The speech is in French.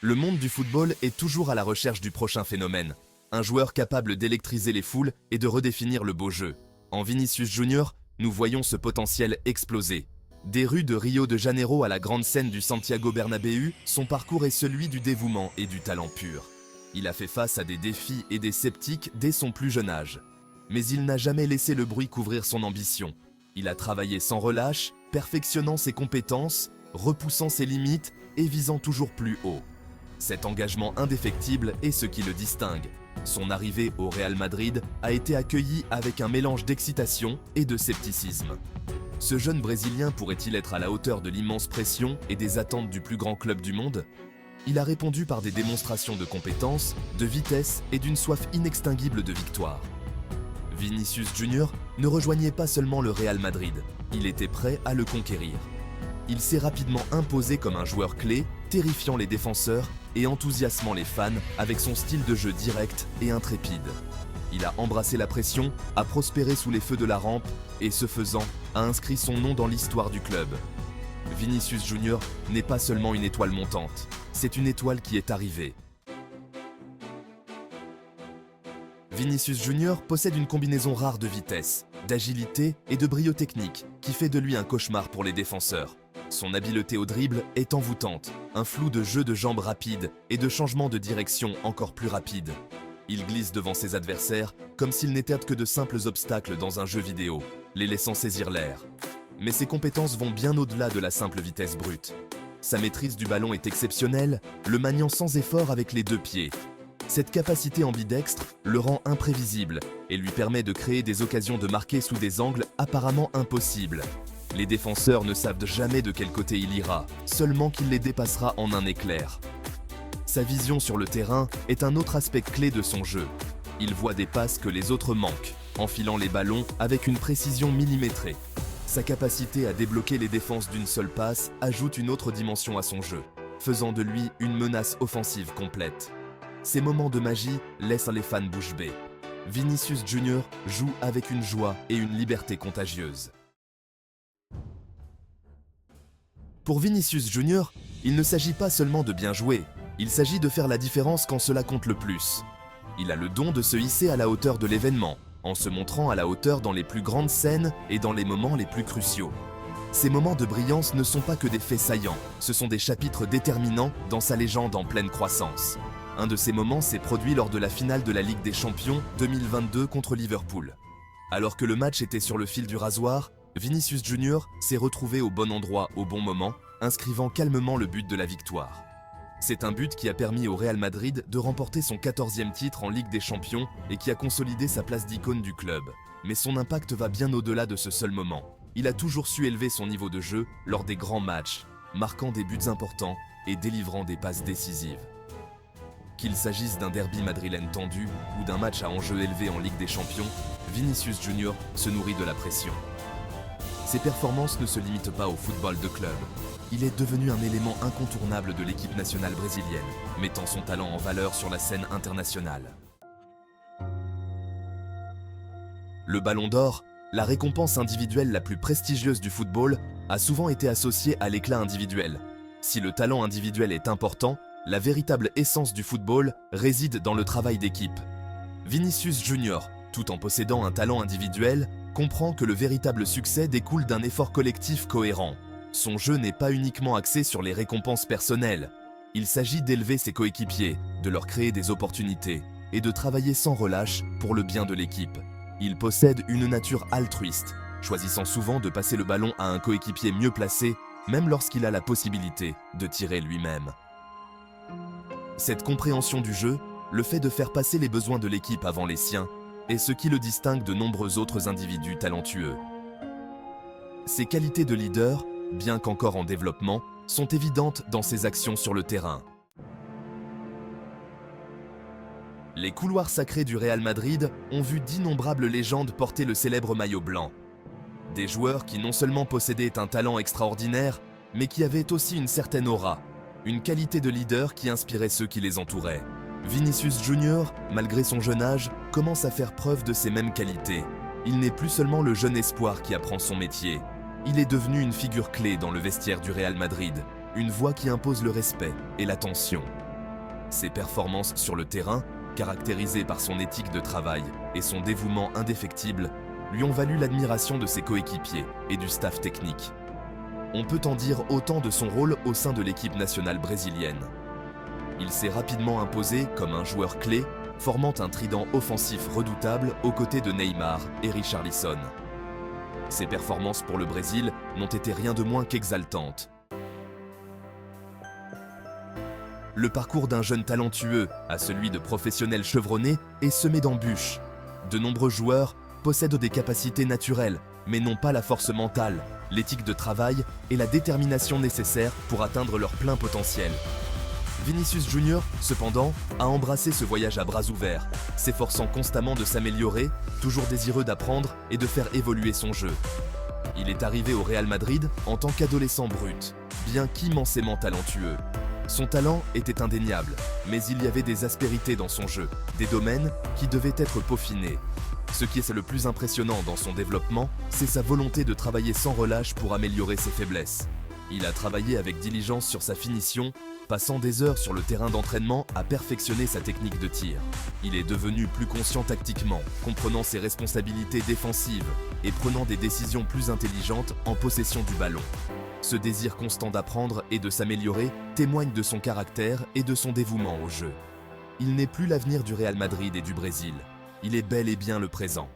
Le monde du football est toujours à la recherche du prochain phénomène. Un joueur capable d'électriser les foules et de redéfinir le beau jeu. En Vinicius Junior, nous voyons ce potentiel exploser. Des rues de Rio de Janeiro à la grande scène du Santiago Bernabéu, son parcours est celui du dévouement et du talent pur. Il a fait face à des défis et des sceptiques dès son plus jeune âge. Mais il n'a jamais laissé le bruit couvrir son ambition. Il a travaillé sans relâche, perfectionnant ses compétences, repoussant ses limites et visant toujours plus haut. Cet engagement indéfectible est ce qui le distingue. Son arrivée au Real Madrid a été accueillie avec un mélange d'excitation et de scepticisme. Ce jeune Brésilien pourrait-il être à la hauteur de l'immense pression et des attentes du plus grand club du monde? Il a répondu par des démonstrations de compétences, de vitesse et d'une soif inextinguible de victoire. Vinicius Junior ne rejoignait pas seulement le Real Madrid, il était prêt à le conquérir. Il s'est rapidement imposé comme un joueur clé, terrifiant les défenseurs et enthousiasmant les fans avec son style de jeu direct et intrépide. Il a embrassé la pression, a prospéré sous les feux de la rampe et, ce faisant, a inscrit son nom dans l'histoire du club. Vinicius Junior n'est pas seulement une étoile montante, c'est une étoile qui est arrivée. Vinicius Junior possède une combinaison rare de vitesse, d'agilité et de brio technique qui fait de lui un cauchemar pour les défenseurs. Son habileté au dribble est envoûtante, un flou de jeu de jambes rapide et de changement de direction encore plus rapide. Il glisse devant ses adversaires comme s'ils n'étaient que de simples obstacles dans un jeu vidéo, les laissant saisir l'air. Mais ses compétences vont bien au-delà de la simple vitesse brute. Sa maîtrise du ballon est exceptionnelle, le maniant sans effort avec les deux pieds. Cette capacité ambidextre le rend imprévisible et lui permet de créer des occasions de marquer sous des angles apparemment impossibles. Les défenseurs ne savent jamais de quel côté il ira, seulement qu'il les dépassera en un éclair. Sa vision sur le terrain est un autre aspect clé de son jeu. Il voit des passes que les autres manquent, enfilant les ballons avec une précision millimétrée. Sa capacité à débloquer les défenses d'une seule passe ajoute une autre dimension à son jeu, faisant de lui une menace offensive complète. Ces moments de magie laissent les fans bouche bée. Vinicius Junior joue avec une joie et une liberté contagieuse. Pour Vinicius Junior, il ne s'agit pas seulement de bien jouer, il s'agit de faire la différence quand cela compte le plus. Il a le don de se hisser à la hauteur de l'événement, en se montrant à la hauteur dans les plus grandes scènes et dans les moments les plus cruciaux. Ces moments de brillance ne sont pas que des faits saillants, ce sont des chapitres déterminants dans sa légende en pleine croissance. Un de ces moments s'est produit lors de la finale de la Ligue des Champions 2022 contre Liverpool. Alors que le match était sur le fil du rasoir, Vinicius Junior s'est retrouvé au bon endroit au bon moment, inscrivant calmement le but de la victoire. C'est un but qui a permis au Real Madrid de remporter son 14e titre en Ligue des Champions et qui a consolidé sa place d'icône du club. Mais son impact va bien au-delà de ce seul moment. Il a toujours su élever son niveau de jeu lors des grands matchs, marquant des buts importants et délivrant des passes décisives. Qu'il s'agisse d'un derby madrilène tendu ou d'un match à enjeu élevé en Ligue des Champions, Vinicius Junior se nourrit de la pression. Ses performances ne se limitent pas au football de club. Il est devenu un élément incontournable de l'équipe nationale brésilienne, mettant son talent en valeur sur la scène internationale. Le Ballon d'Or, la récompense individuelle la plus prestigieuse du football, a souvent été associée à l'éclat individuel. Si le talent individuel est important, la véritable essence du football réside dans le travail d'équipe. Vinicius Junior, tout en possédant un talent individuel, comprend que le véritable succès découle d'un effort collectif cohérent. Son jeu n'est pas uniquement axé sur les récompenses personnelles. Il s'agit d'élever ses coéquipiers, de leur créer des opportunités et de travailler sans relâche pour le bien de l'équipe. Il possède une nature altruiste, choisissant souvent de passer le ballon à un coéquipier mieux placé, même lorsqu'il a la possibilité de tirer lui-même. Cette compréhension du jeu, le fait de faire passer les besoins de l'équipe avant les siens, est ce qui le distingue de nombreux autres individus talentueux. Ses qualités de leader, bien qu'encore en développement, sont évidentes dans ses actions sur le terrain. Les couloirs sacrés du Real Madrid ont vu d'innombrables légendes porter le célèbre maillot blanc. Des joueurs qui non seulement possédaient un talent extraordinaire, mais qui avaient aussi une certaine aura, une qualité de leader qui inspirait ceux qui les entouraient. Vinicius Junior, malgré son jeune âge, commence à faire preuve de ces mêmes qualités. Il n'est plus seulement le jeune espoir qui apprend son métier. Il est devenu une figure clé dans le vestiaire du Real Madrid, une voix qui impose le respect et l'attention. Ses performances sur le terrain, caractérisées par son éthique de travail et son dévouement indéfectible, lui ont valu l'admiration de ses coéquipiers et du staff technique. On peut en dire autant de son rôle au sein de l'équipe nationale brésilienne. Il s'est rapidement imposé comme un joueur clé, formant un trident offensif redoutable aux côtés de Neymar et Richarlison. Ses performances pour le Brésil n'ont été rien de moins qu'exaltantes. Le parcours d'un jeune talentueux à celui de professionnels chevronnés est semé d'embûches. De nombreux joueurs possèdent des capacités naturelles, mais n'ont pas la force mentale, l'éthique de travail et la détermination nécessaires pour atteindre leur plein potentiel. Vinicius Junior, cependant, a embrassé ce voyage à bras ouverts, s'efforçant constamment de s'améliorer, toujours désireux d'apprendre et de faire évoluer son jeu. Il est arrivé au Real Madrid en tant qu'adolescent brut, bien qu'immensément talentueux. Son talent était indéniable, mais il y avait des aspérités dans son jeu, des domaines qui devaient être peaufinés. Ce qui est le plus impressionnant dans son développement, c'est sa volonté de travailler sans relâche pour améliorer ses faiblesses. Il a travaillé avec diligence sur sa finition, passant des heures sur le terrain d'entraînement à perfectionner sa technique de tir. Il est devenu plus conscient tactiquement, comprenant ses responsabilités défensives et prenant des décisions plus intelligentes en possession du ballon. Ce désir constant d'apprendre et de s'améliorer témoigne de son caractère et de son dévouement au jeu. Il n'est plus l'avenir du Real Madrid et du Brésil. Il est bel et bien le présent.